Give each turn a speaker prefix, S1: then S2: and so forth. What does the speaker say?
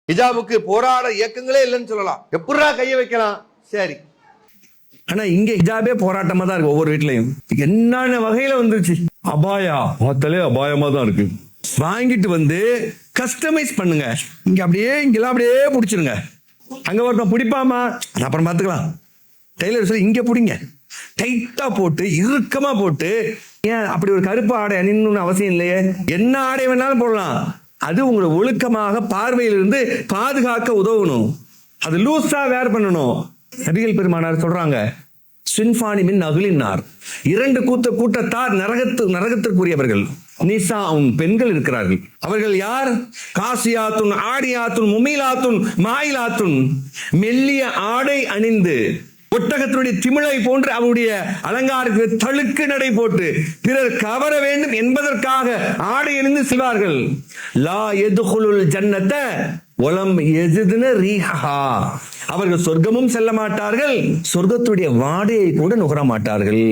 S1: ஹிஜாபுக்கு போராட இயக்கங்களே இல்லைன்னு சொல்லலாம். எப்படா கைய வைக்கலாம்? சரி,
S2: ஆனா இங்க ஹிஜாபே போராட்டமா தான் இருக்கு. ஒவ்வொரு வீட்லயும் என்னென்ன வகையில வந்துருச்சு. அபாயா பார்த்தாலே அபாயமா தான் இருக்கு. வாங்கிட்டு வந்து கஸ்டமைஸ் பண்ணுங்க. இங்க அப்படியே இங்கெல்லாம் அப்படியே பிடிச்சிருங்க. அங்க ஒருத்தன் பிடிப்பாமா, அது அப்புறம் பார்த்துக்கலாம். டெய்லர் சொல்லி இங்க பிடிங்க, டைட்டா போட்டு இறுக்கமா போட்டு. ஏன் அப்படி ஒரு கருப்பு ஆடை அணின்னு அவசியம் இல்லையே. என்ன ஆடை வேணாலும் போடலாம். அது உங்களை ஒழுக்கமாக பார்வையிலிருந்து பாதுகாக்க உதவணும். அது லூஸா வேர் பண்ணணும். நபிகள் பெருமானார் சொல்றாங்க, சின்பானி மின் அகலினார், இரண்டு கூட்டத்தார் நரகத்திற்குரியவர்கள். நிசாவும் பெண்கள் இருக்கிறார்கள். அவர்கள் யார்? காசியாத்துன், ஆடியாத்துன், முமிலாத்துன், மாயிலாத்துன். மெல்லிய ஆடை அணிந்து ஒட்டகத்தினுடைய திமிழை போன்று அவருடைய அலங்காரத்தில் தழுக்கு நடை போட்டு பிறர் கவர வேண்டும் என்பதற்காக ஆடை அணிந்து செல்வார்கள். லா எதுகுலுல் ஜன்னத வலம் எஜிதுன ரீஹா. அவர்கள் சொர்க்கமும் செல்ல மாட்டார்கள், சொர்க்கத்துடைய வாடையை கூட நுகர மாட்டார்கள்.